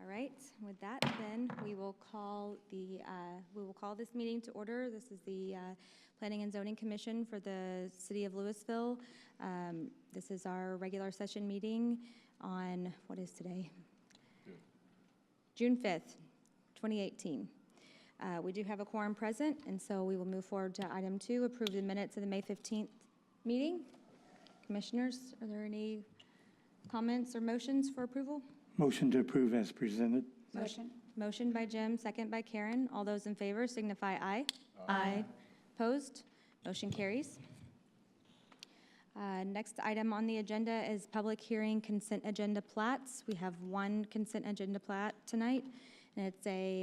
All right, with that, then, we will call this meeting to order. This is the Planning and Zoning Commission for the City of Louisville. This is our regular session meeting on, what is today? June 5th, 2018. We do have a quorum present, and so we will move forward to item 2, approve the minutes of the May 15th meeting. Commissioners, are there any comments or motions for approval? Motion to approve as presented. Motion by Jim, second by Karen. All those in favor signify aye. Aye. Opposed? Motion carries. Next item on the agenda is public hearing consent agenda plats. We have one consent agenda plat tonight, and it's a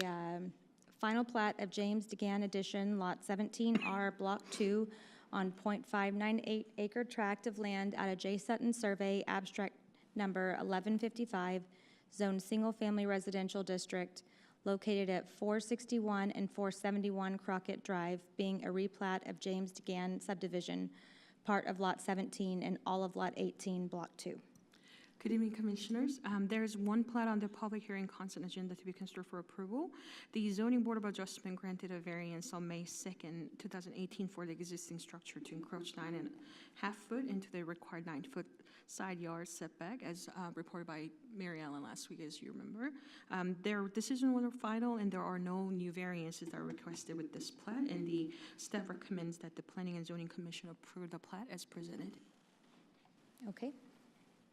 final plat of James DeGan Addition, Lot 17R, Block 2, on .598 acre tract of land at a J. Sutton Survey, abstract number 1155, Zone Single Family Residential District, located at 461 and 471 Crockett Drive, being a replat of James DeGan subdivision, part of Lot 17 and all of Lot 18, Block 2. Good evening, Commissioners. There is one plat on the public hearing consent agenda to be considered for approval. The Zoning Board of Adjustment granted a variance on May 2nd, 2018 for the existing structure to encroach 9.5 foot into the required 9-foot side yard setback, as reported by Mary Ellen last week, as you remember. Their decision was final, and there are no new variances that are requested with this plat, and the staff recommends that the Planning and Zoning Commission approve the plat as presented. Okay.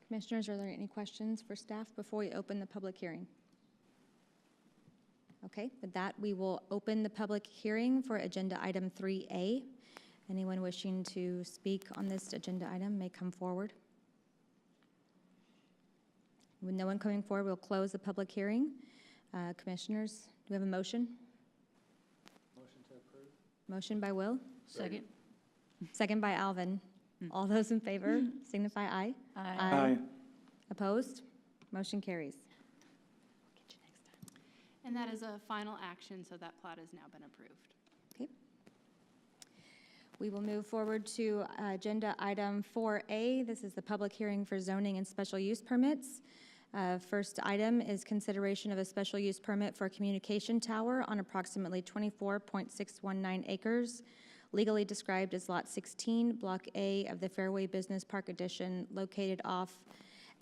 Commissioners, are there any questions for staff before we open the public hearing? Okay, with that, we will open the public hearing for agenda item 3A. Anyone wishing to speak on this agenda item may come forward. With no one coming forward, we'll close the public hearing. Commissioners, do we have a motion? Motion to approve. Motion by Will. Second. Second by Alvin. All those in favor signify aye. Aye. Opposed? Motion carries. And that is a final action, so that plat has now been approved. Okay. We will move forward to agenda item 4A. This is the public hearing for zoning and special use permits. First item is consideration of a special use permit for a communication tower on approximately 24.619 acres, legally described as Lot 16, Block A of the Fairway Business Park Addition, located off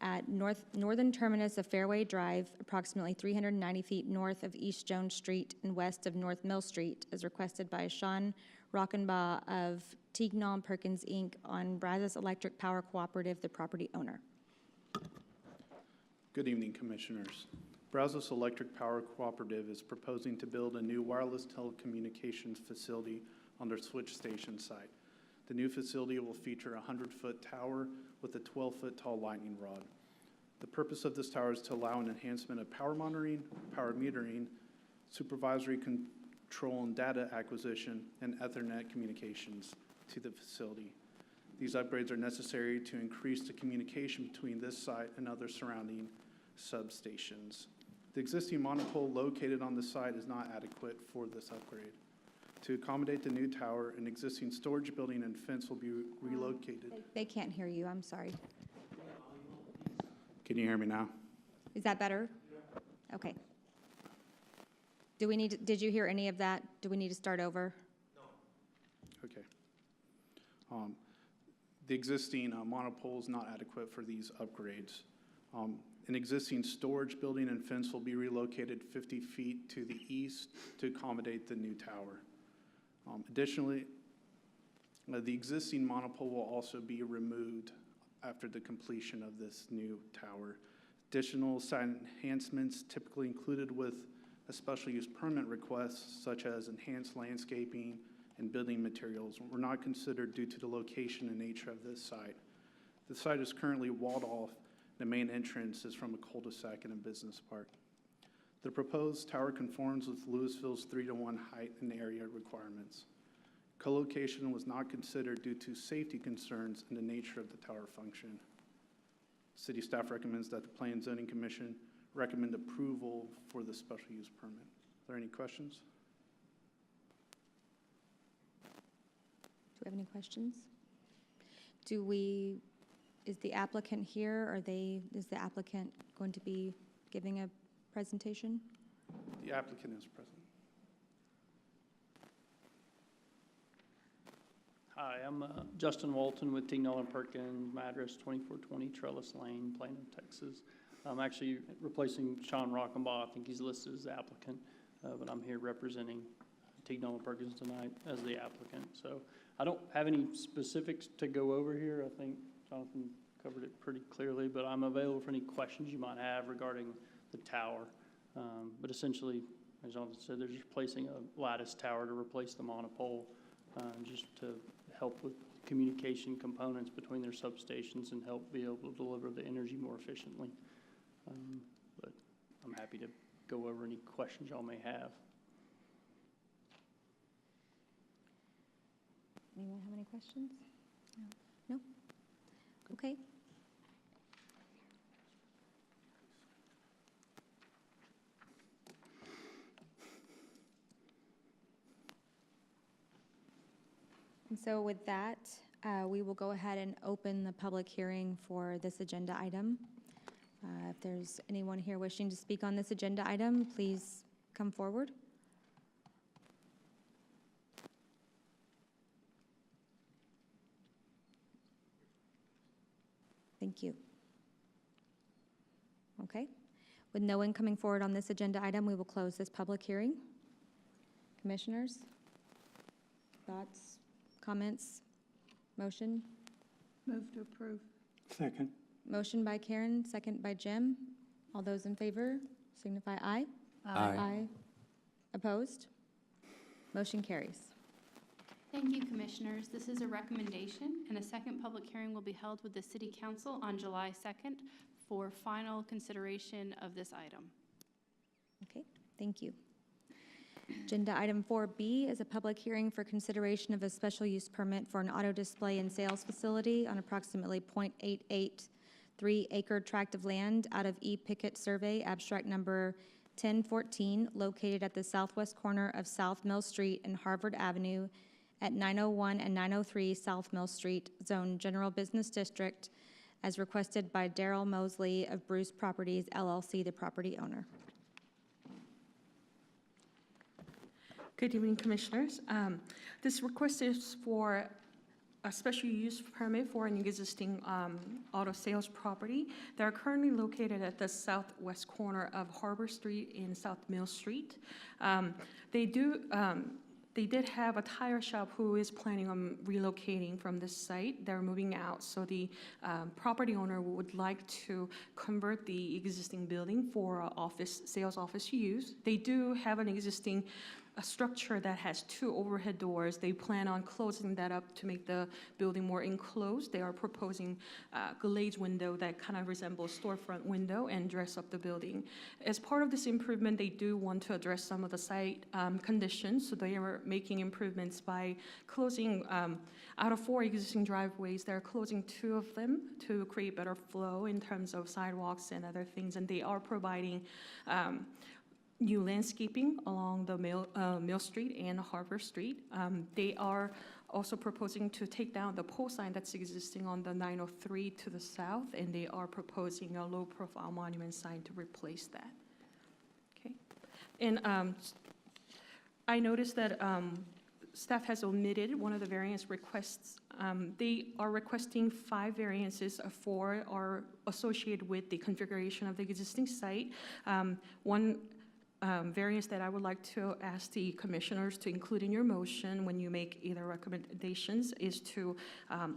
at northern terminus of Fairway Drive, approximately 390 feet north of East Jones Street and west of North Mill Street, as requested by Sean Rockenbaugh of Tignon Perkins, Inc., on Brazos Electric Power Cooperative, the property owner. Good evening, Commissioners. Brazos Electric Power Cooperative is proposing to build a new wireless telecommunications facility on their switch station site. The new facility will feature a 100-foot tower with a 12-foot tall lightning rod. The purpose of this tower is to allow an enhancement of power monitoring, power metering, supervisory control and data acquisition, and Ethernet communications to the facility. These upgrades are necessary to increase the communication between this site and other surrounding substations. The existing monopole located on the site is not adequate for this upgrade. To accommodate the new tower, an existing storage building and fence will be relocated. They can't hear you, I'm sorry. Can you hear me now? Is that better? Okay. Did you hear any of that? Do we need to start over? Okay. The existing monopole is not adequate for these upgrades. An existing storage building and fence will be relocated 50 feet to the east to accommodate the new tower. Additionally, the existing monopole will also be removed after the completion of this new tower. Additional site enhancements typically included with a special use permit request, such as enhanced landscaping and building materials, were not considered due to the location and nature of this site. The site is currently walled off. The main entrance is from a cul-de-sac and a business park. The proposed tower conforms with Louisville's 3-to-1 height and area requirements. Co-location was not considered due to safety concerns and the nature of the tower function. City staff recommends that the Planning and Zoning Commission recommend approval for the special use permit. Are there any questions? Do we have any questions? Is the applicant here? Is the applicant going to be giving a presentation? The applicant is present. Hi, I'm Justin Walton with Tignall and Perkins. My address 2420 Trellis Lane, Plano, Texas. I'm actually replacing Sean Rockenbaugh. I think he's listed as the applicant, but I'm here representing Tignall and Perkins tonight as the applicant. So I don't have any specifics to go over here. I think Jonathan covered it pretty clearly, but I'm available for any questions you might have regarding the tower. But essentially, as Jonathan said, they're just replacing a lattice tower to replace the monopole, just to help with communication components between their substations and help be able to deliver the energy more efficiently. But I'm happy to go over any questions y'all may have. Anyone have any questions? No? Okay. And so with that, we will go ahead and open the public hearing for this agenda item. If there's anyone here wishing to speak on this agenda item, please come forward. Thank you. Okay. With no one coming forward on this agenda item, we will close this public hearing. Commissioners, thoughts, comments, motion? Move to approve. Second. Motion by Karen, second by Jim. All those in favor signify aye. Aye. Opposed? Motion carries. Thank you, Commissioners. This is a recommendation, and a second public hearing will be held with the City Council on July 2nd for final consideration of this item. Okay, thank you. Agenda item 4B is a public hearing for consideration of a special use permit for an auto display and sales facility on approximately .883 acre tract of land out of E. Pickett Survey, abstract number 1014, located at the southwest corner of South Mill Street and Harvard Avenue at 901 and 903 South Mill Street, Zone General Business District, as requested by Daryl Mosley of Bruce Properties LLC, the property owner. Good evening, Commissioners. This request is for a special use permit for an existing auto sales property. They are currently located at the southwest corner of Harbor Street and South Mill Street. They did have a tire shop who is planning on relocating from this site. They're moving out, so the property owner would like to convert the existing building for sales office use. They do have an existing structure that has 2 overhead doors. They plan on closing that up to make the building more enclosed. They are proposing a glazed window that kind of resembles storefront window and dress up the building. As part of this improvement, they do want to address some of the site conditions, so they are making improvements by closing, out of 4 existing driveways, they're closing 2 of them to create better flow in terms of sidewalks and other things, and they are providing new landscaping along the Mill Street and Harbor Street. They are also proposing to take down the pole sign that's existing on the 903 to the south, and they are proposing a low-profile monument sign to replace that. Okay, and I noticed that staff has omitted one of the variance requests. They are requesting 5 variances. 4 are associated with the configuration of the existing site. One variance that I would like to ask the commissioners to include in your motion when you make either recommendations is to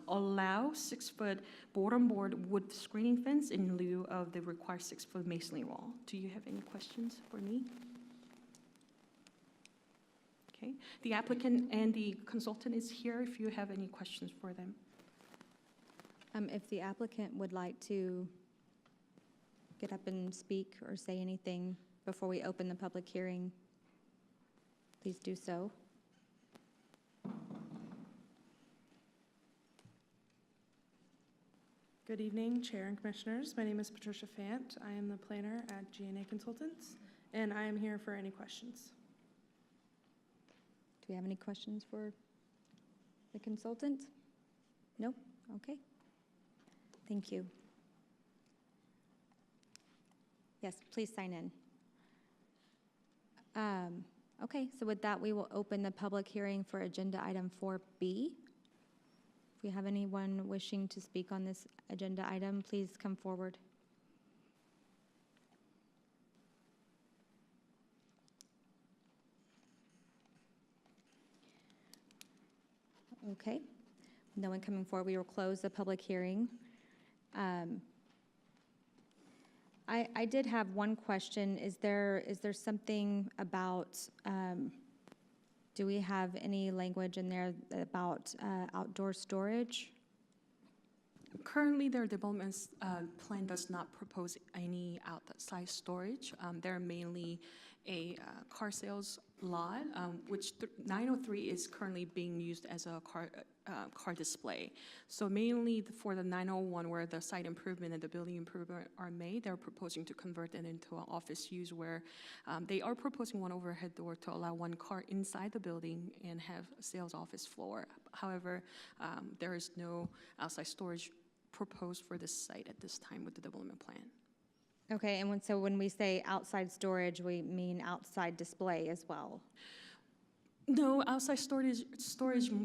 allow 6-foot board-on-board wood screening fence in lieu of the required 6-foot masonry wall. Do you have any questions for me? Okay, the applicant and the consultant is here if you have any questions for them. If the applicant would like to get up and speak or say anything before we open the public hearing, please do so. Good evening, Chair and Commissioners. My name is Patricia Fant. I am the planner at G&A Consultants, and I am here for any questions. Do we have any questions for the consultant? No? Okay. Thank you. Yes, please sign in. Okay, so with that, we will open the public hearing for agenda item 4B. If we have anyone wishing to speak on this agenda item, please come forward. Okay, no one coming forward, we will close the public hearing. I did have one question. Is there something about, do we have any language in there about outdoor storage? Currently, their development plan does not propose any outside storage. They're mainly a car sales lot, which 903 is currently being used as a car display. So mainly for the 901, where the site improvement and the building improvement are made, they're proposing to convert it into an office use where they are proposing one overhead door to allow one car inside the building and have a sales office floor. However, there is no outside storage proposed for this site at this time with the development plan. Okay, and so when we say outside storage, we mean outside display as well? No, outside storage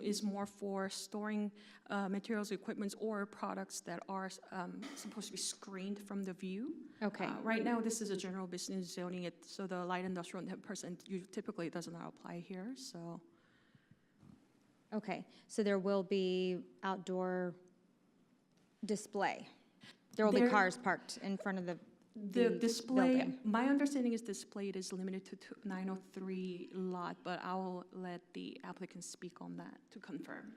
is more for storing materials, equipments, or products that are supposed to be screened from the view. Okay. Right now, this is a general business zoning, so the light industrial 10% typically does not apply here, so. Okay, so there will be outdoor display? There will be cars parked in front of the display, building. my understanding is display is limited to 903 lot, but I will let the applicant speak on that to confirm.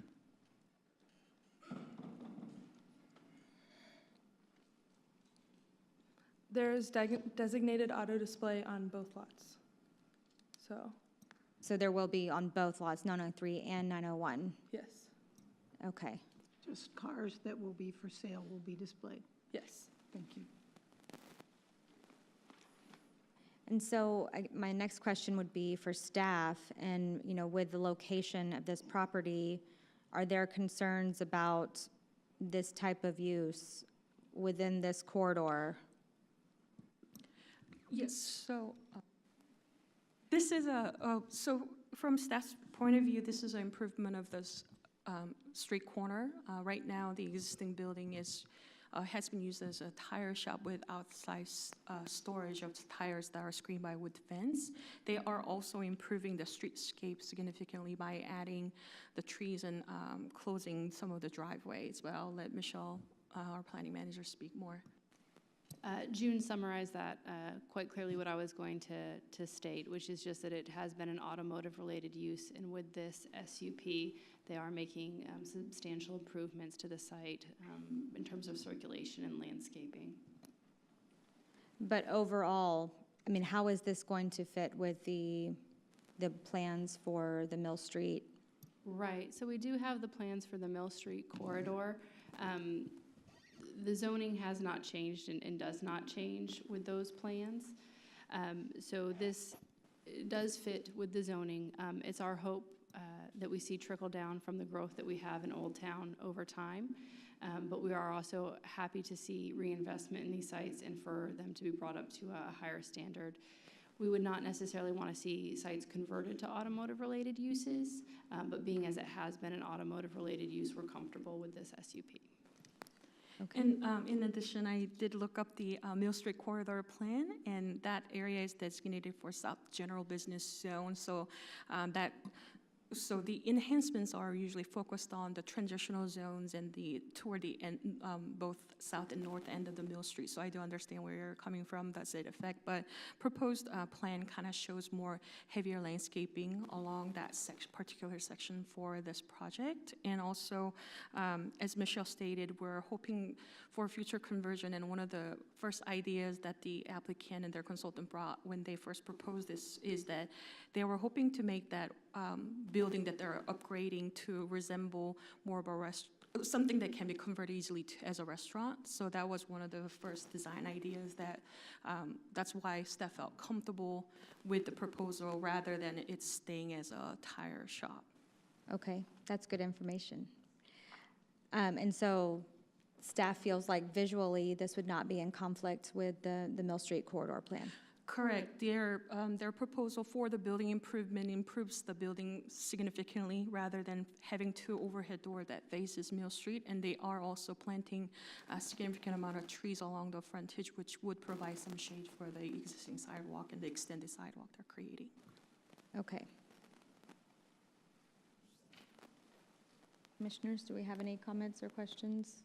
There's designated auto display on both lots. So there will be on both lots, 903 and 901? Yes, Okay. Just cars that will be for sale will be displayed. yes. Thank you. And so my next question would be for staff, and, you know, with the location of this property, are there concerns about this type of use within this corridor? Yes, so this is so from staff's point of view, this is an improvement of this street corner. Right now, the existing building has been used as a tire shop with outside storage of tires that are screened by wood fence. They are also improving the streetscape significantly by adding the trees and closing some of the driveways. But I'll let Michelle, our planning manager, speak more. June summarized that quite clearly what I was going to state, which is just that it has been an automotive-related use, and with this SUP, they are making substantial improvements to the site in terms of circulation and landscaping. But overall, I mean, how is this going to fit with the plans for the Mill Street? Right, so we do have the plans for the Mill Street corridor. The zoning has not changed and does not change with those plans. So this does fit with the zoning. It's our hope that we see trickle down from the growth that we have in Old Town over time. But we are also happy to see reinvestment in these sites and for them to be brought up to a higher standard. We would not necessarily want to see sites converted to automotive-related uses, but being as it has been an automotive-related use, we're comfortable with this SUP. Okay. And in addition, I did look up the Mill Street Corridor plan, and that area is designated for South General Business Zone. So so the enhancements are usually focused on the transitional zones and toward the end, both south and north end of the Mill Street. So I do understand where you're coming from. Does it affect? But proposed plan kind of shows more heavier landscaping along that particular section for this project. And also, as Michelle stated, we're hoping for future conversion. And one of the first ideas that the applicant and their consultant brought when they first proposed this is that they were hoping to make that building that they're upgrading to resemble more of a something that can be converted easily as a restaurant. So that was one of the first design ideas that's why staff felt comfortable with the proposal rather than it staying as a tire shop. Okay, that's good information. And so staff feels like visually this would not be in conflict with the Mill Street corridor plan? Correct. Their proposal for the building improvement improves the building significantly rather than having two overhead door that faces Mill Street. And they are also planting a significant amount of trees along the frontage, which would provide some shade for the existing sidewalk and the extended sidewalk they're creating. Okay. Commissioners, do we have any comments or questions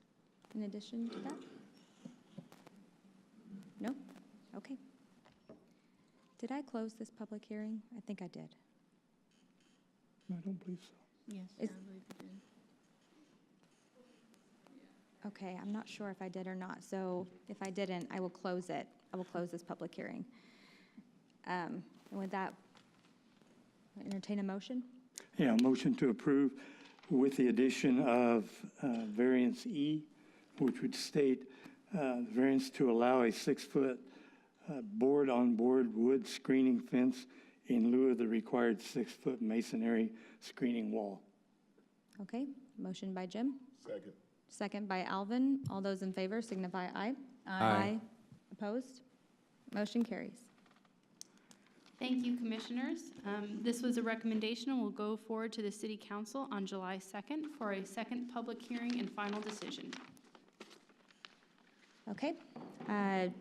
in addition to that? No? Okay. Did I close this public hearing? I think I did. I don't believe so. Yes, Is- Okay, I'm not sure if I did or not, so if I didn't, I will close it. I will close this public hearing. And with that, entertain a motion? Yeah, motion to approve with the addition of variance E, which would state variance to allow a 6-foot board-on-board wood screening fence in lieu of the required 6-foot masonry screening wall. Okay, motion by Jim, Second. second by Alvin. All those in favor signify aye. Aye. Opposed? Motion carries. Thank you, Commissioners. This was a recommendation and will go forward to the City Council on July 2nd for a second public hearing and final decision. Okay.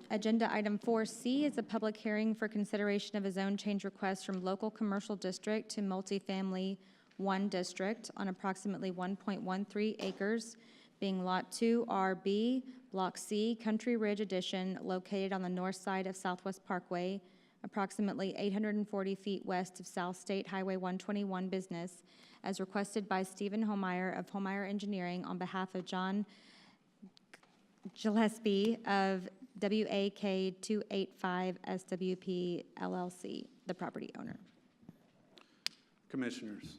Agenda item 4C is a public hearing for consideration of a zone change request from local commercial district to multifamily 1 district on approximately 1.13 acres, being Lot 2RB, Block C, Country Ridge Addition, located on the north side of Southwest Parkway, approximately 840 feet west of South State Highway 121 Business, as requested by Stephen Homeyer of Homeyer Engineering on behalf of John Gillespie of WAK 285 SWP LLC, the property owner. Commissioners,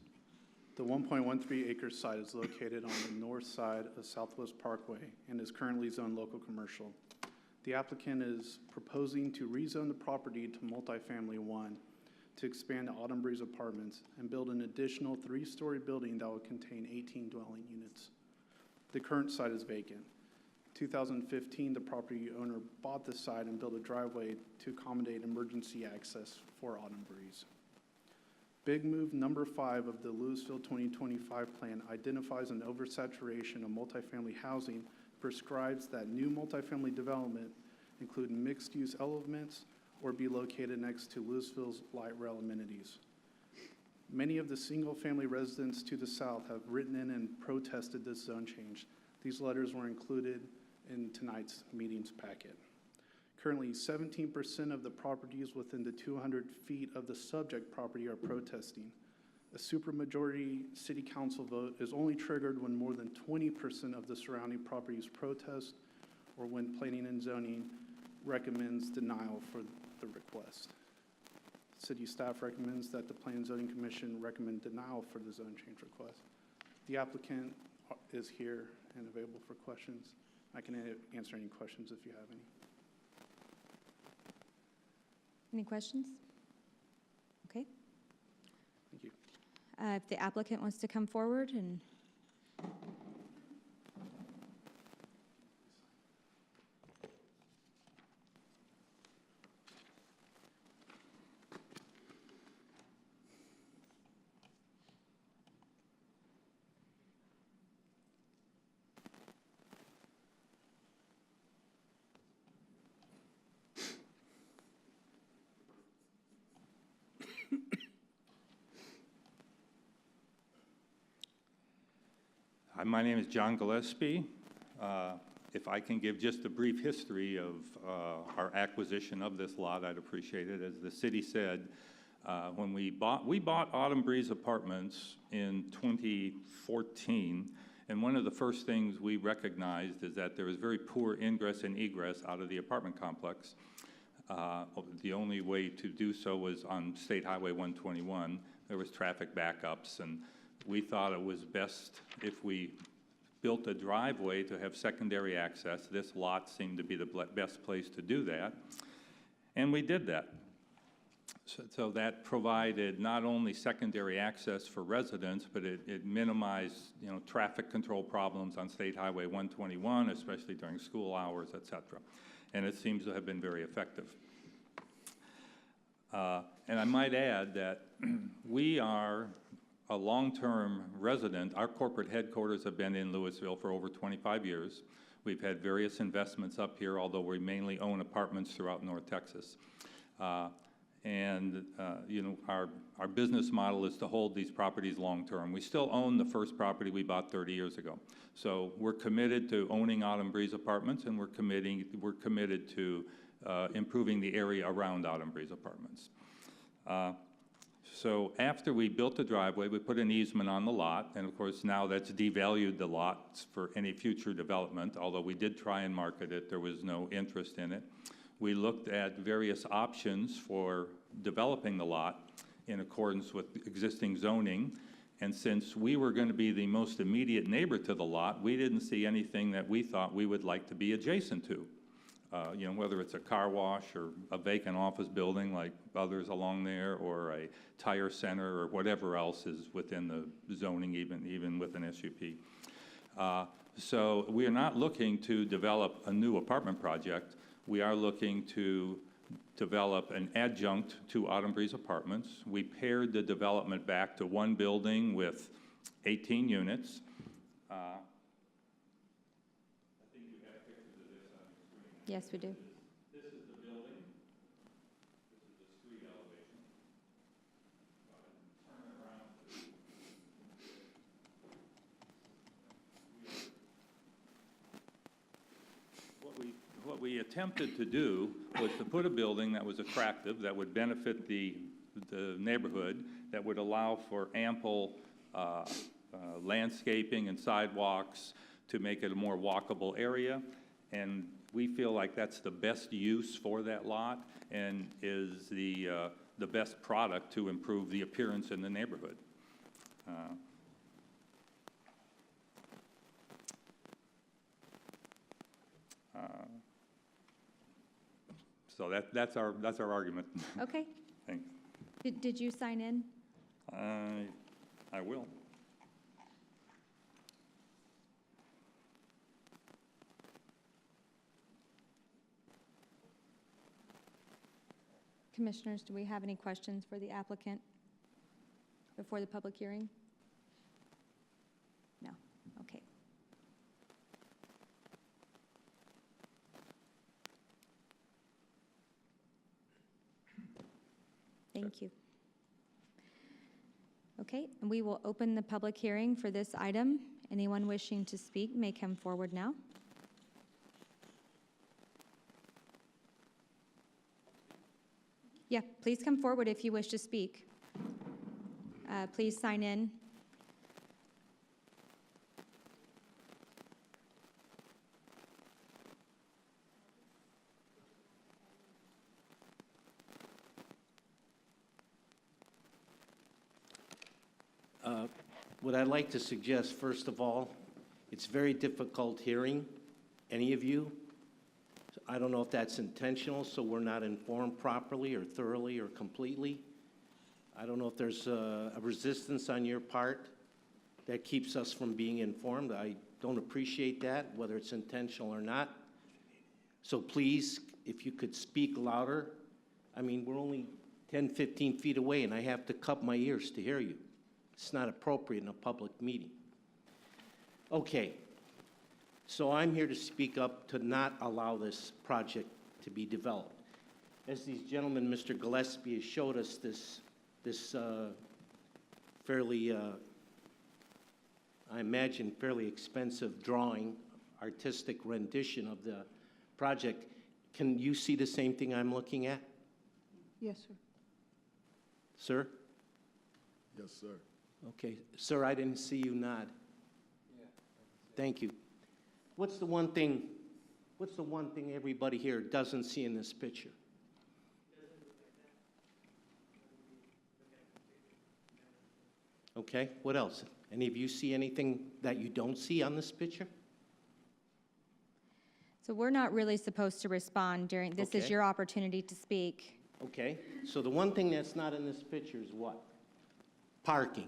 the 1.13 acre site is located on the north side of Southwest Parkway and is currently zoned local commercial. The applicant is proposing to rezone the property to multifamily 1 to expand to Autumn Breeze Apartments and build an additional 3-story building that will contain 18 dwelling units. The current site is vacant. 2015, the property owner bought the site and built a driveway to accommodate emergency access for Autumn Breeze. Big Move number 5 of the Louisville 2025 plan identifies an oversaturation of multifamily housing, prescribes that new multifamily development include mixed-use elements or be located next to Louisville's light rail amenities. Many of the single-family residents to the south have written in and protested this zone change. These letters were included in tonight's meetings packet. Currently, 17% of the properties within the 200 feet of the subject property are protesting. A supermajority city council vote is only triggered when more than 20% of the surrounding properties protest or when planning and zoning recommends denial for the request. City staff recommends that the Planning and Zoning Commission recommend denial for the zone change request. The applicant is here and available for questions. I can answer any questions if you have any. Any questions? Okay. Thank you. If the applicant wants to come forward and Hi, my name is John Gillespie. If I can give just a brief history of our acquisition of this lot, I'd appreciate it. As the city said, when we bought Autumn Breeze Apartments in 2014, and one of the first things we recognized is that there was very poor ingress and egress out of the apartment complex. The only way to do so was on State Highway 121. There was traffic backups, and we thought it was best if we built a driveway to have secondary access. This lot seemed to be the best place to do that, and we did that. So that provided not only secondary access for residents, but it minimized, traffic control problems on State Highway 121, especially during school hours, et cetera. And it seems to have been very effective. And I might add that we are a long-term resident. Our corporate headquarters have been in Louisville for over 25 years. We've had various investments up here, although we mainly own apartments throughout North Texas. You know, our business model is to hold these properties long-term. We still own the first property we bought 30 years ago. So we're committed to owning Autumn Breeze Apartments, and we're committed to improving the area around Autumn Breeze Apartments. So after we built the driveway, we put an easement on the lot, and of course now that's devalued the lots for any future development. Although we did try and market it, there was no interest in it. We looked at various options for developing the lot in accordance with existing zoning, and since we were going to be the most immediate neighbor to the lot, we didn't see anything that we thought we would like to be adjacent to. You know, whether it's a car wash or a vacant office building like others along there, or a tire center, or whatever else is within the zoning, even with an SUP. So we are not looking to develop a new apartment project. We are looking to develop an adjunct to Autumn Breeze Apartments. We pared the development back to one building with 18 units. Yes, we do. This is the building. This is the street elevation. Turn it around. What we attempted to do was to put a building that was attractive, that would benefit the neighborhood, that would allow for ample landscaping and sidewalks to make it a more walkable area. And we feel like that's the best use for that lot and is the best product to improve the appearance in the neighborhood. So that's our argument. Okay. Thanks. Did you sign in? I will. Commissioners, do we have any questions for the applicant before the public hearing? No. Okay. Thank you. Okay, and we will open the public hearing for this item. Anyone wishing to speak may come forward now. Yeah, please come forward if you wish to speak. Please sign in. What I'd like to suggest, first of all, it's very difficult hearing any of you. I don't know if that's intentional, so we're not informed properly or thoroughly or completely. I don't know if there's a resistance on your part that keeps us from being informed. I don't appreciate that, whether it's intentional or not. So please, if you could speak louder. I mean, we're only 10, 15 feet away, and I have to cup my ears to hear you. It's not appropriate in a public meeting. Okay. So I'm here to speak up to not allow this project to be developed. As these gentlemen, Mr. Gillespie has showed us this fairly, I imagine, fairly expensive drawing, artistic rendition of the project. Can you see the same thing I'm looking at? Yes, sir. Sir? Yes, sir. Okay. Sir, I didn't see you nod. Yeah. Thank you. What's the one thing everybody here doesn't see in this picture? Okay, what else? Any of you see anything that you don't see on this picture? So we're not really supposed to respond during, this is Okay. your opportunity to speak. Okay, so the one thing that's not in this picture is what? Parking.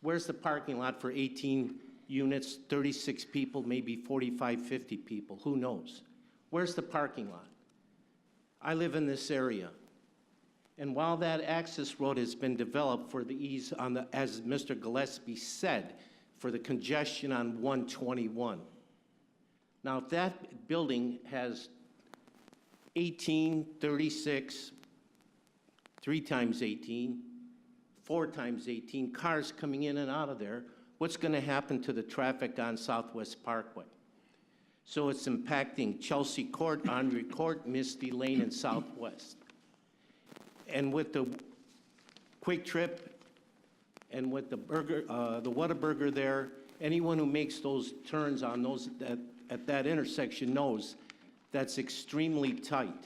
Where's the parking lot for 18 units, 36 people, maybe 45, 50 people? Who knows? Where's the parking lot? I live in this area. And while that access road has been developed for the ease on the, as Mr. Gillespie said, for the congestion on 121. Now, if that building has 18, 36, 3 times 18, 4 times 18 cars coming in and out of there, what's going to happen to the traffic on Southwest Parkway? So it's impacting Chelsea Court, Andre Court, Misty Lane, and Southwest. And with the Quick Trip and with the burger, the Whataburger there, anyone who makes those turns on those, at that intersection knows that's extremely tight.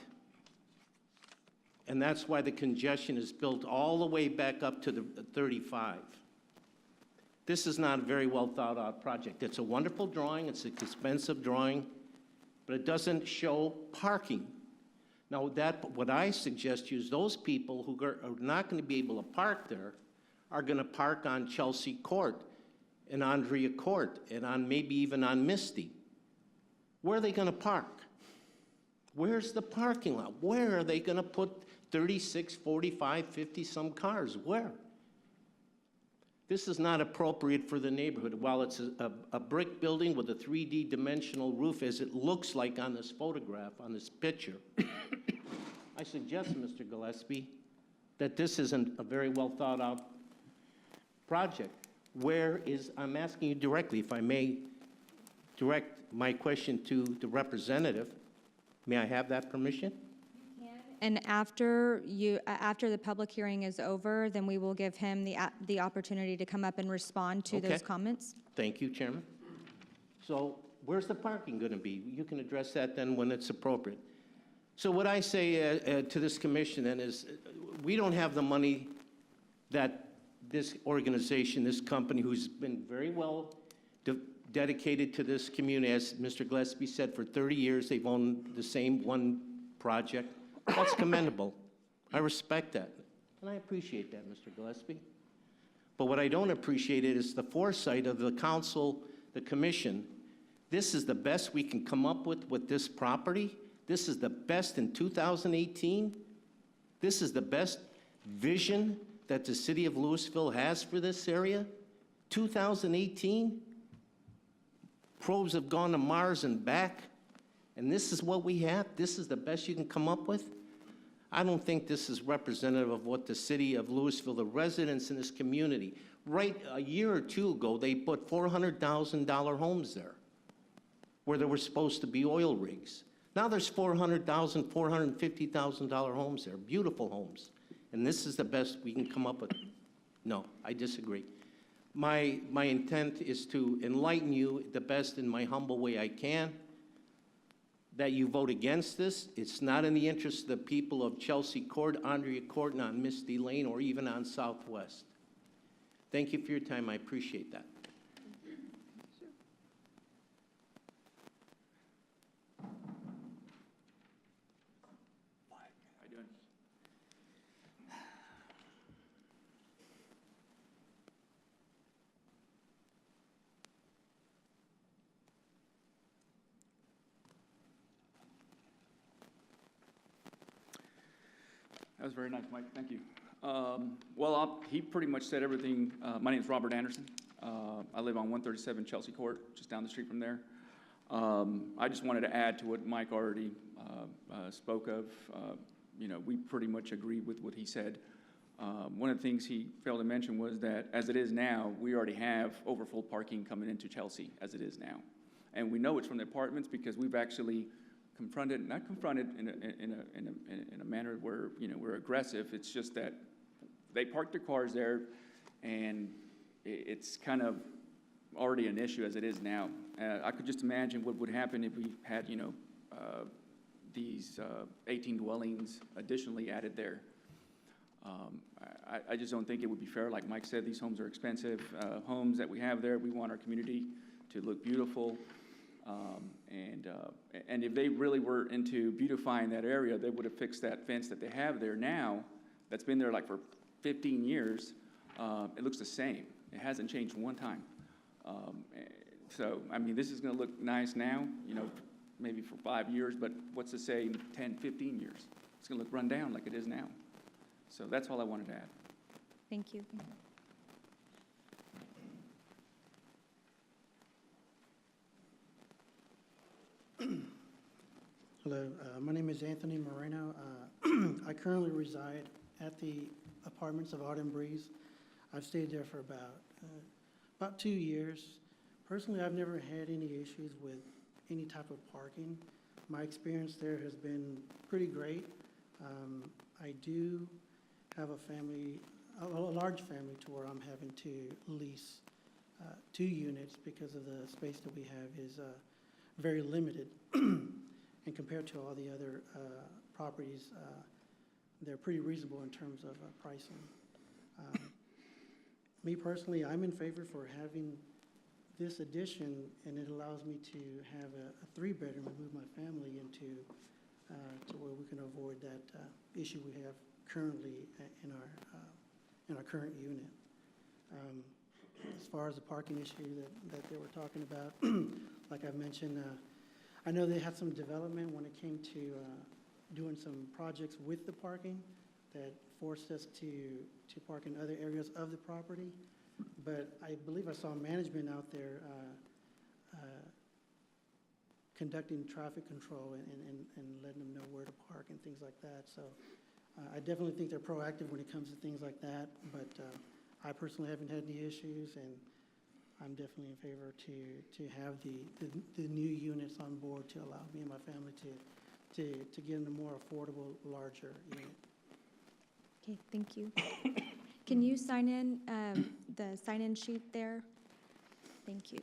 And that's why the congestion is built all the way back up to the 35. This is not a very well thought out project. It's a wonderful drawing, it's an expensive drawing, but it doesn't show parking. Now, what I suggest to you is those people who are not going to be able to park there are going to park on Chelsea Court and Andrea Court and on maybe even on Misty. Where are they going to park? Where's the parking lot? Where are they going to put 36, 45, 50 some cars? Where? This is not appropriate for the neighborhood. While it's a brick building with a 3D dimensional roof, as it looks like on this photograph, on this picture, I suggest, Mr. Gillespie, that this isn't a very well thought out project. I'm asking you directly, if I may direct my question to the representative. May I have that permission? And after the public hearing is over, then we will give him the opportunity to come up and respond to those Okay. comments. Thank you, Chairman. So where's the parking going to be? You can address that then when it's appropriate. So what I say to this commission then is, we don't have the money that this organization, this company, who's been very well dedicated to this community, as Mr. Gillespie said, for 30 years, they've owned the same one project. That's commendable. I respect that. And I appreciate that, Mr. Gillespie. But what I don't appreciate is the foresight of the council, the commission. This is the best we can come up with this property. This is the best in 2018. This is the best vision that the city of Louisville has for this area. 2018. Probes have gone to Mars and back. And this is what we have? This is the best you can come up with? I don't think this is representative of what the city of Louisville, the residents in this community, right a year or two ago, they put $400,000 homes there where there were supposed to be oil rigs. Now there's $400,000, $450,000 homes there, beautiful homes. And this is the best we can come up with? No, I disagree. My intent is to enlighten you the best in my humble way I can. That you vote against this. It's not in the interest of the people of Chelsea Court, Andrea Court, and on Misty Lane, or even on Southwest. Thank you for your time. I appreciate that. How you doing? That was very nice, Mike. Thank you. He pretty much said everything. My name is Robert Anderson. I live on 137 Chelsea Court, just down the street from there. I just wanted to add to what Mike already spoke of. We pretty much agree with what he said. One of the things he failed to mention was that as it is now, we already have overfull parking coming into Chelsea as it is now. And we know it's from the apartments because we've actually not confronted in a manner where, we're aggressive. It's just that they park their cars there, and it's kind of already an issue as it is now. I could just imagine what would happen if we had, these 18 dwellings additionally added there. I just don't think it would be fair. Like Mike said, these homes are expensive. Homes that we have there, we want our community to look beautiful. And if they really were into beautifying that area, they would have fixed that fence that they have there now, that's been there like for 15 years. It looks the same. It hasn't changed one time. So, I mean, this is going to look nice now, maybe for 5 years, but what's to say in 10, 15 years? It's going to look run down like it is now. So that's all I wanted to add. Thank you. Hello, my name is Anthony Moreno. I currently reside at the apartments of Arden Breeze. I've stayed there for about 2 years. Personally, I've never had any issues with any type of parking. My experience there has been pretty great. I do have a family, a large family, to where I'm having to lease 2 units because of the space that we have is very limited. And compared to all the other properties, they're pretty reasonable in terms of pricing. Me personally, I'm in favor for having this addition, and it allows me to have a 3-bedroom and move my family into to where we can avoid that issue we have currently in our current unit. As far as the parking issue that they were talking about, like I mentioned, I know they had some development when it came to doing some projects with the parking that forced us to park in other areas of the property. But I believe I saw management out there conducting traffic control and letting them know where to park and things like that. So I definitely think they're proactive when it comes to things like that. But I personally haven't had any issues, and I'm definitely in favor to have the new units on board to allow me and my family to get in a more affordable, larger unit. Okay, thank you. Can you sign in the sign-in sheet there? Thank you.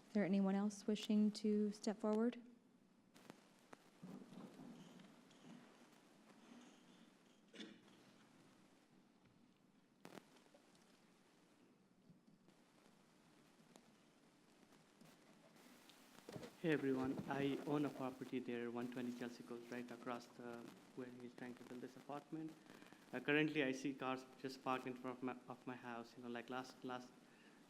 Is there anyone else wishing to step forward? Hey everyone, I own a property there, 120 Chelsea Coast, right across where he's trying to build this apartment. Currently, I see cars just parked in front of my house. You know, like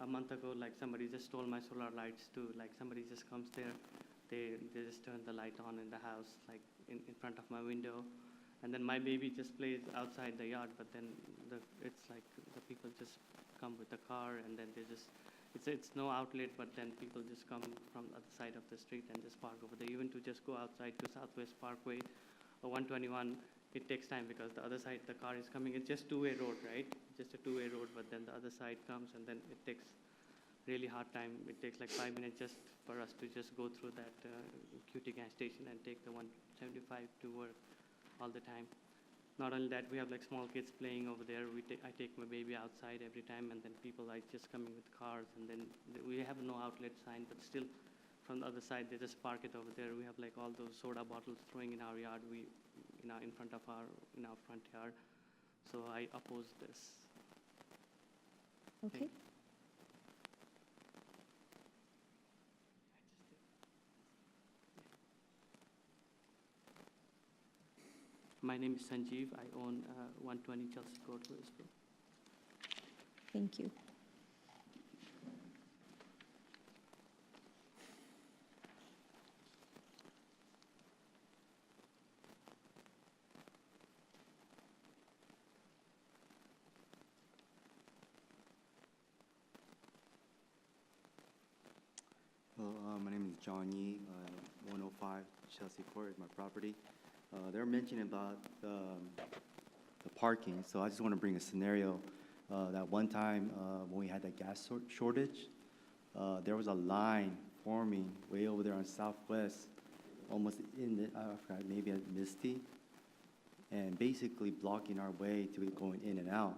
a month ago, like somebody just stole my solar lights too. Like somebody just comes there, they just turn the light on in the house, like in front of my window. And then my baby just plays outside the yard, but then it's like the people just come with the car, and then they just, it's no outlet, but then people just come from the other side of the street and just park over there. Even to just go outside to Southwest Parkway or 121, it takes time because the other side, the car is coming. It's just two-way road, right? Just a two-way road, but then the other side comes, and then it takes really hard time. It takes like 5 minutes just for us to just go through that QT gas station and take the 175 to work all the time. Not only that, we have like small kids playing over there. I take my baby outside every time, and then people are just coming with cars, and then we have no outlet sign, but still from the other side, they just park it over there. We have like all those soda bottles throwing in our yard, in front of our front yard. So I oppose this. Okay. My name is Sanjeev. I own 120 Chelsea Court, Louisville. Thank you. Hello, my name is John Yee. 105 Chelsea Court is my property. They're mentioning about the parking, so I just want to bring a scenario. That one time when we had that gas shortage, there was a line forming way over there on Southwest, almost in the, I forgot, maybe at Misty, and basically blocking our way to going in and out.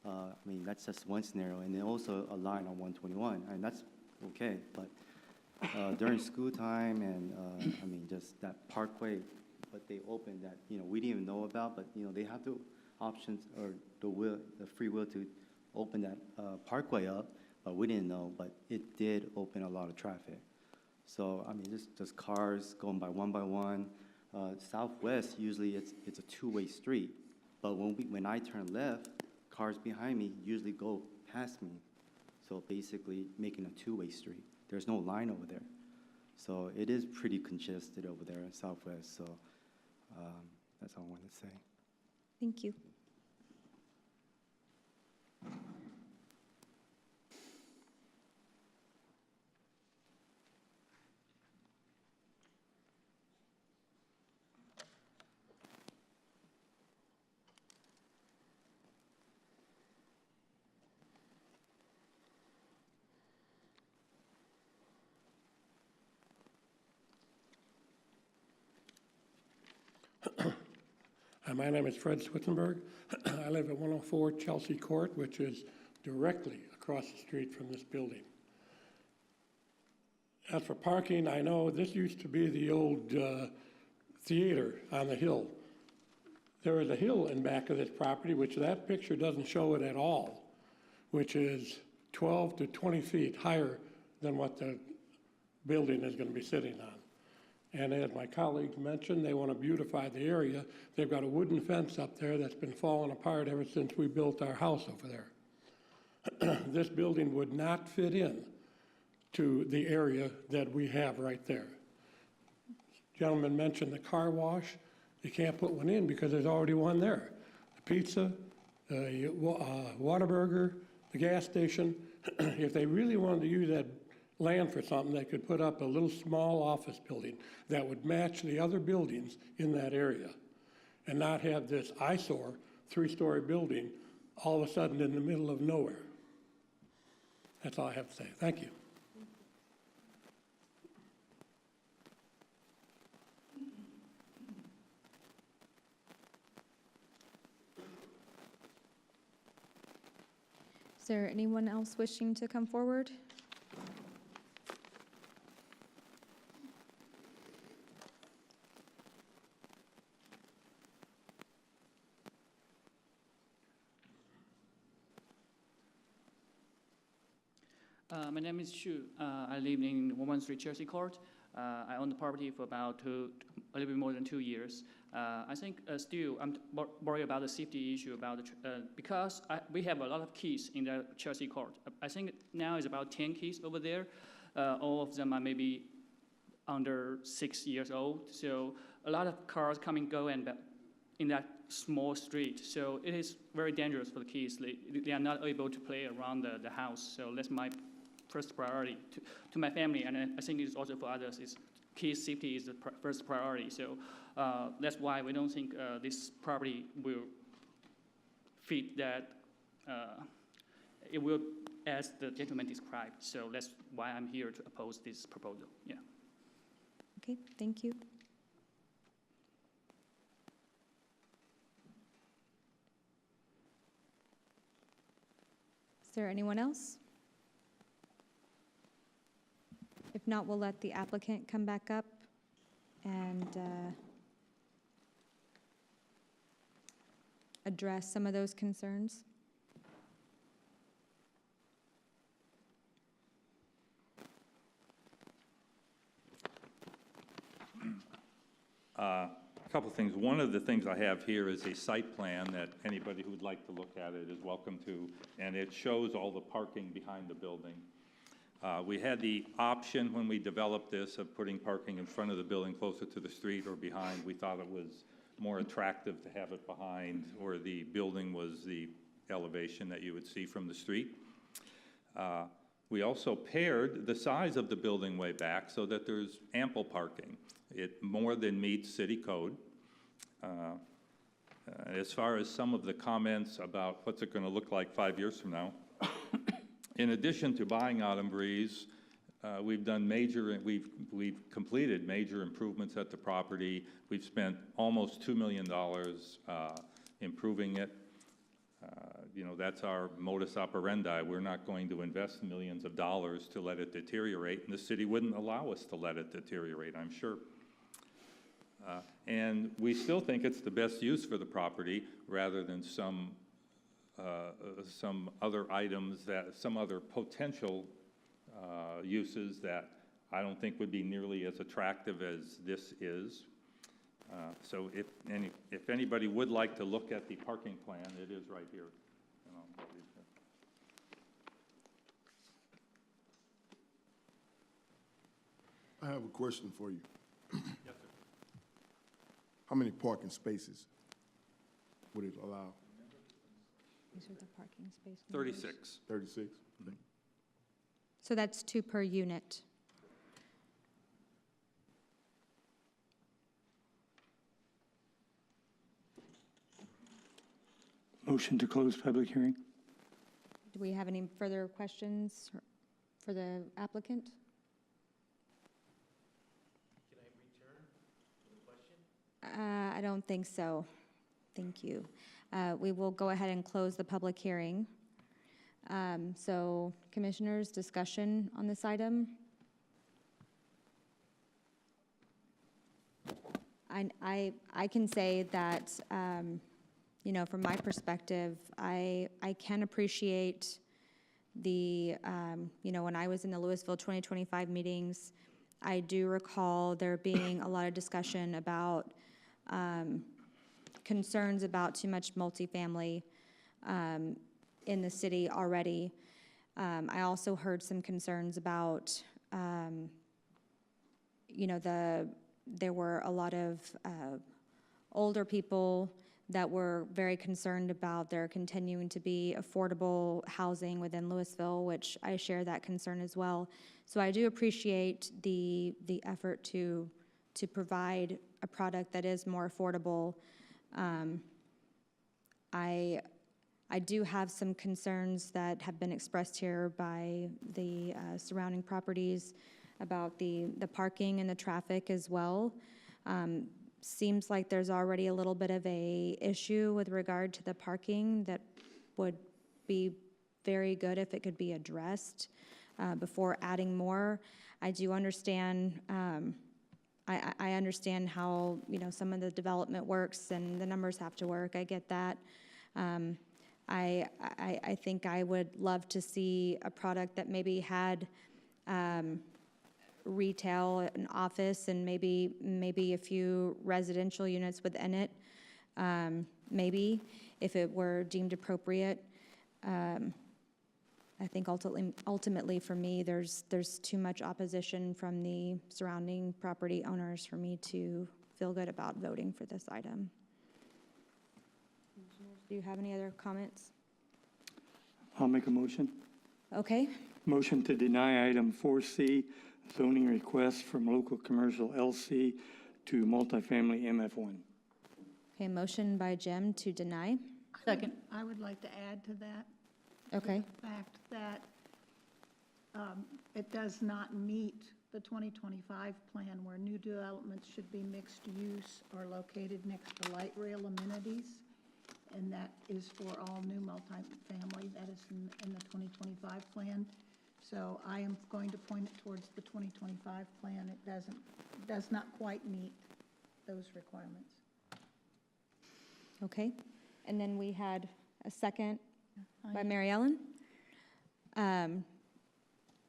I mean, that's just one scenario. And then also a line on 121, and that's okay, but during school time and, I mean, just that parkway, but they opened that, we didn't even know about, but, they have the options or the free will to open that parkway up, but we didn't know, but it did open a lot of traffic. So, I mean, just cars going by one. Southwest, usually it's a two-way street. But when I turn left, cars behind me usually go past me. So basically making a two-way street. There's no line over there. So it is pretty congested over there in Southwest. So that's all I wanted to say. Thank you. My name is Fred Switzenberg. I live at 104 Chelsea Court, which is directly across the street from this building. As for parking, I know this used to be the old theater on the hill. There is a hill in back of this property, which that picture doesn't show it at all, which is 12 to 20 feet higher than what the building is going to be sitting on. And as my colleagues mentioned, they want to beautify the area. They've got a wooden fence up there that's been falling apart ever since we built our house over there. This building would not fit in to the area that we have right there. Gentleman mentioned the car wash. You can't put one in because there's already one there. The pizza, the Whataburger, the gas station. If they really wanted to use that land for something, they could put up a little small office building that would match the other buildings in that area and not have this eyesore 3-story building all of a sudden in the middle of nowhere. That's all I have to say. Thank you. Is there anyone else wishing to come forward? My name is Xu. I live in 113 Chelsea Court. I own the property for about a little bit more than 2 years. I think still I'm worried about the safety issue about because we have a lot of keys in the Chelsea Court. I think now is about 10 keys over there. All of them are maybe under 6 years old. So a lot of cars come and go and in that small street. So it is very dangerous for the kids. They are not able to play around the house. So that's my first priority to my family, and I think it's also for others. Is kids' safety is the first priority. So that's why we don't think this property will fit that. It will, as the gentleman described. So that's why I'm here to oppose this proposal. Yeah. Okay, thank you. Is there anyone else? If not, we'll let the applicant come back up and address some of those concerns. A couple things. One of the things I have here is a site plan that anybody who would like to look at it is welcome to, and it shows all the parking behind the building. We had the option when we developed this of putting parking in front of the building closer to the street or behind. We thought it was more attractive to have it behind where the building was the elevation that you would see from the street. We also paired the size of the building way back so that there's ample parking. It more than meets city code. As far as some of the comments about what's it going to look like 5 years from now, in addition to buying Autumn Breeze, we've completed major improvements at the property. We've spent almost $2 million improving it. You know, that's our modus operandi. We're not going to invest millions of dollars to let it deteriorate, and the city wouldn't allow us to let it deteriorate, I'm sure. And we still think it's the best use for the property rather than some other items some other potential uses that I don't think would be nearly as attractive as this is. So if anybody would like to look at the parking plan, it is right here. And I'll read that. I have a question for you. Yes, sir. How many parking spaces would it allow? These are the parking space numbers. 36. 36? So that's 2 per unit. Motion to close public hearing? Do we have any further questions for the applicant? Can I return to the question? I don't think so. Thank you. We will go ahead and close the public hearing. So, commissioners, discussion on this item? I can say that, you know, from my perspective, I can appreciate the, you know, when I was in the Louisville 2025 meetings, I do recall there being a lot of discussion about concerns about too much multifamily in the city already. I also heard some concerns about, you know, there were a lot of older people that were very concerned about there continuing to be affordable housing within Louisville, which I share that concern as well. So I do appreciate the effort to provide a product that is more affordable. I do have some concerns that have been expressed here by the surrounding properties about the parking and the traffic as well. Seems like there's already a little bit of a issue with regard to the parking that would be very good if it could be addressed before adding more. I do understand, I understand how, you know, some of the development works and the numbers have to work. I get that. I think I would love to see a product that maybe had retail and office and maybe a few residential units within it, maybe, if it were deemed appropriate. I think ultimately for me, there's too much opposition from the surrounding property owners for me to feel good about voting for this item. Do you have any other comments? I'll make a motion. Okay. Motion to deny item 4C, zoning request from local commercial LC to multifamily MF1. Okay, motion by Jim to deny. Second. I would like to add to that. Okay. The fact that it does not meet the 2025 plan where new developments should be mixed use or located next to light rail amenities. And that is for all new multifamily. That is in the 2025 plan. So I am going to point it towards the 2025 plan. It does not quite meet those requirements. Okay. And then we had a second by Mary Ellen.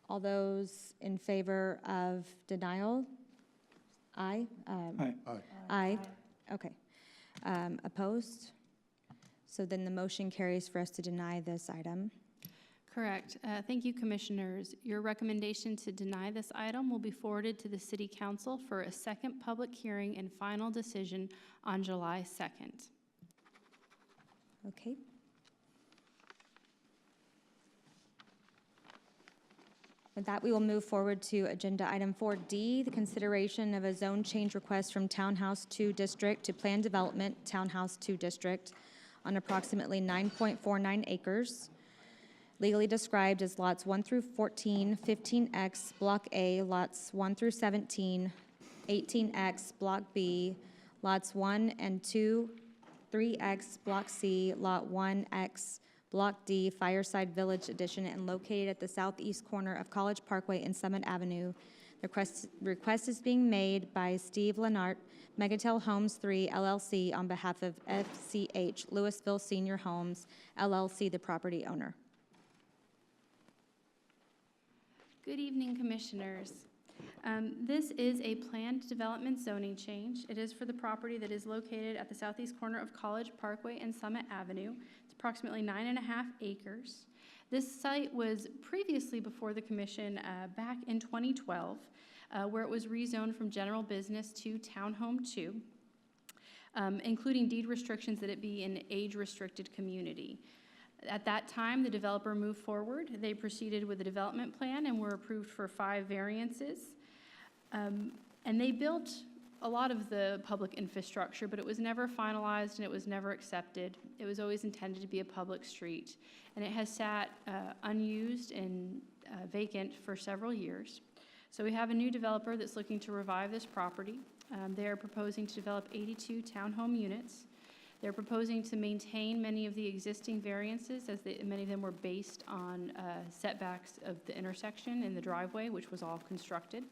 All those in favor of denial? Aye. Aye. Aye. Okay. Opposed? So then the motion carries for us to deny this item. Correct. Thank you, Commissioners. Your recommendation to deny this item will be forwarded to the City Council for a second public hearing and final decision on July 2nd. Okay. With that, we will move forward to Agenda Item 4D, the consideration of a zone change request from Townhouse 2 District to Planned Development Townhouse 2 District on approximately 9.49 acres, legally described as lots 1 through 14, 15X, Block A, lots 1 through 17, 18X, Block B, lots 1 and 2, 3X, Block C, Lot 1X, Block D, Fireside Village Edition, and located at the southeast corner of College Parkway and Summit Avenue. The request is being made by Steve Lenart, Megatel Homes 3 LLC, on behalf of FCH Louisville Senior Homes LLC, the property owner. Good evening, Commissioners. This is a planned development zoning change. It is for the property that is located at the southeast corner of College Parkway and Summit Avenue. It's approximately 9.5 acres. This site was previously before the commission back in 2012, where it was rezoned from general business to townhome 2, including deed restrictions that it be an age-restricted community. At that time, the developer moved forward. They proceeded with a development plan and were approved for 5 variances. And they built a lot of the public infrastructure, but it was never finalized and it was never accepted. It was always intended to be a public street. And it has sat unused and vacant for several years. So we have a new developer that's looking to revive this property. They are proposing to develop 82 townhome units. They're proposing to maintain many of the existing variances, as many of them were based on setbacks of the intersection and the driveway, which was all constructed.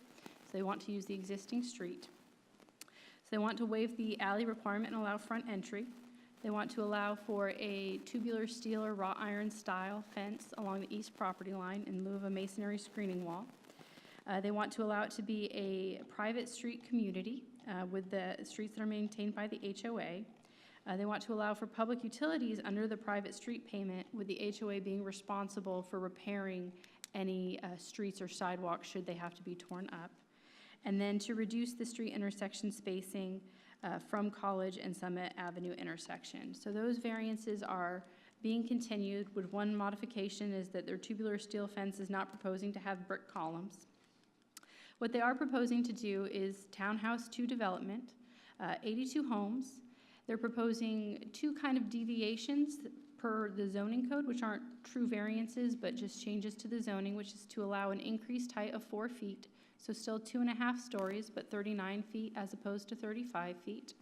So they want to use the existing street. So they want to waive the alley requirement and allow front entry. They want to allow for a tubular steel or wrought iron style fence along the east property line in lieu of a masonry screening wall. They want to allow it to be a private street community with the streets that are maintained by the HOA. They want to allow for public utilities under the private street payment, with the HOA being responsible for repairing any streets or sidewalks should they have to be torn up. And then to reduce the street intersection spacing from College and Summit Avenue intersection. So those variances are being continued, with one modification is that their tubular steel fence is not proposing to have brick columns. What they are proposing to do is Townhouse 2 development, 82 homes. They're proposing 2 kind of deviations per the zoning code, which aren't true variances, but just changes to the zoning, which is to allow an increased height of 4 feet, so still 2.5 stories, but 39 feet as opposed to 35 feet,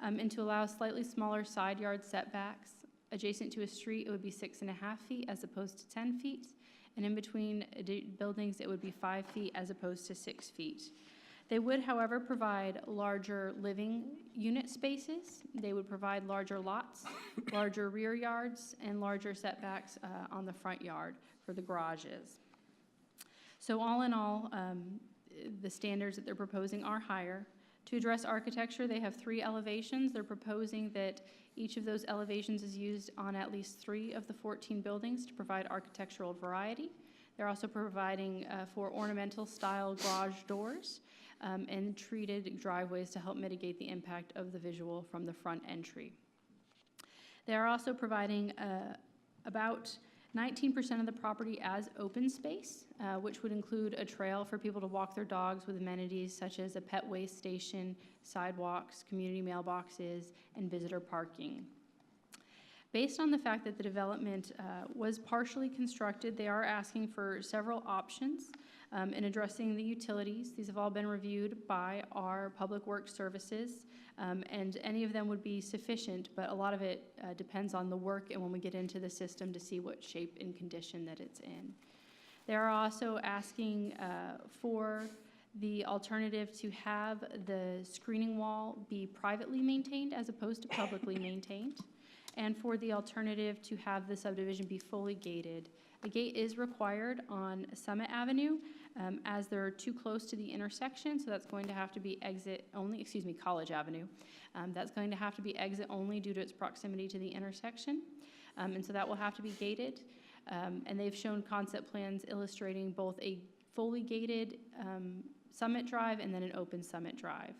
and to allow slightly smaller side yard setbacks. Adjacent to a street, it would be 6.5 feet as opposed to 10 feet, and in between buildings, it would be 5 feet as opposed to 6 feet. They would, however, provide larger living unit spaces. They would provide larger lots, larger rear yards, and larger setbacks on the front yard for the garages. So all in all, the standards that they're proposing are higher. To address architecture, they have 3 elevations. They're proposing that each of those elevations is used on at least 3 of the 14 buildings to provide architectural variety. They're also providing for ornamental style garage doors and treated driveways to help mitigate the impact of the visual from the front entry. They are also providing about 19% of the property as open space, which would include a trail for people to walk their dogs with amenities such as a pet waste station, sidewalks, community mailboxes, and visitor parking. Based on the fact that the development was partially constructed, they are asking for several options in addressing the utilities. These have all been reviewed by our Public Works Services, and any of them would be sufficient, but a lot of it depends on the work and when we get into the system to see what shape and condition that it's in. They are also asking for the alternative to have the screening wall be privately maintained as opposed to publicly maintained, and for the alternative to have the subdivision be fully gated. A gate is required on Summit Avenue as they're too close to the intersection, so that's going to have to be College Avenue. That's going to have to be exit only due to its proximity to the intersection, and so that will have to be gated. And they've shown concept plans illustrating both a fully gated Summit Drive and then an open Summit Drive.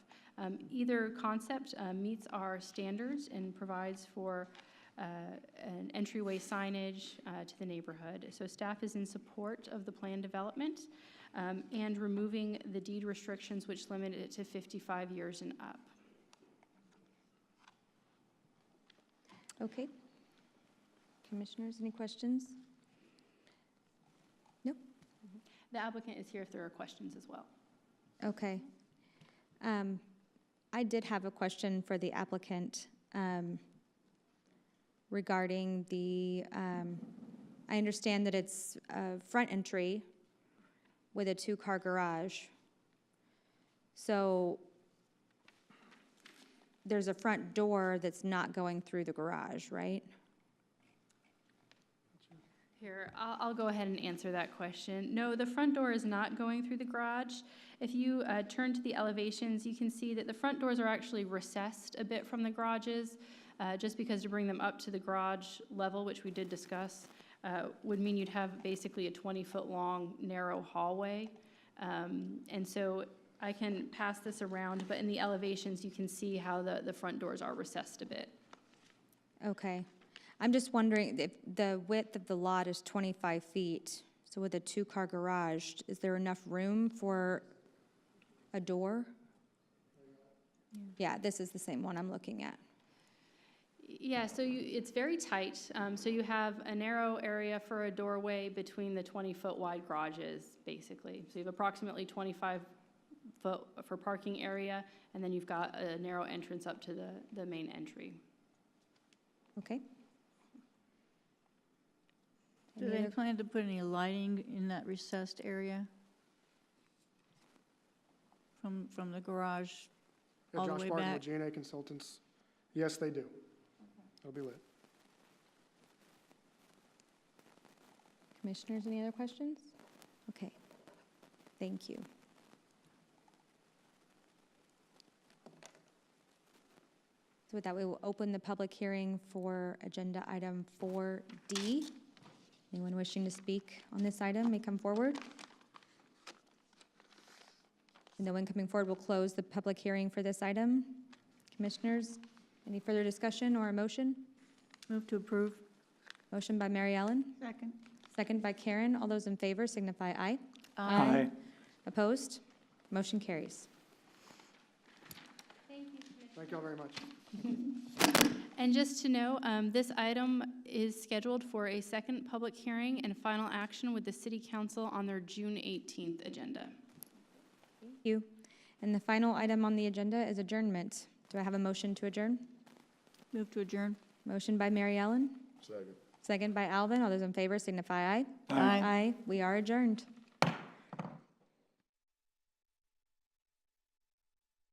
Either concept meets our standards and provides for an entryway signage to the neighborhood. So staff is in support of the planned development and removing the deed restrictions which limit it to 55 years and up. Okay. Commissioners, any questions? Nope. The applicant is here if there are questions as well. Okay. I did have a question for the applicant regarding the, I understand that it's a front entry with a 2-car garage. So there's a front door that's not going through the garage, right? Here, I'll go ahead and answer that question. No, the front door is not going through the garage. If you turn to the elevations, you can see that the front doors are actually recessed a bit from the garages, just because to bring them up to the garage level, which we did discuss, would mean you'd have basically a 20-foot long narrow hallway. And so I can pass this around, but in the elevations, you can see how the front doors are recessed a bit. Okay. I'm just wondering if the width of the lot is 25 feet, so with a two-car garage, is there enough room for a door? Yeah, this is the same one I'm looking at. Yeah, so it's very tight. So you have a narrow area for a doorway between the 20-foot wide garages, basically. So you have approximately 25 foot for parking area, and then you've got a narrow entrance up to the main entry. Okay. Do Any they other- plan to put any lighting in that recessed area? From the garage Yeah, all the Josh way Martin back? with G&A Consultants. Yes, they do. It'll be lit. Commissioners, any other questions? Okay. Thank you. So with that, we will open the public hearing for agenda item 4D. Anyone wishing to speak on this item may come forward. And no one coming forward will close the public hearing for this item. Commissioners, any further discussion or a motion? Move to approve. Motion by Mary Ellen, Second. second by Karen. All those in favor signify aye. Aye. Opposed? Motion carries. Thank you all very much. And just to know, this item is scheduled for a second public hearing and final action with the City Council on their June 18th agenda. Thank you. And the final item on the agenda is adjournment. Do I have a motion to adjourn? Move to adjourn. Motion by Mary Ellen, Second. second by Alvin. All those in favor signify aye. Aye. Aye. We are adjourned.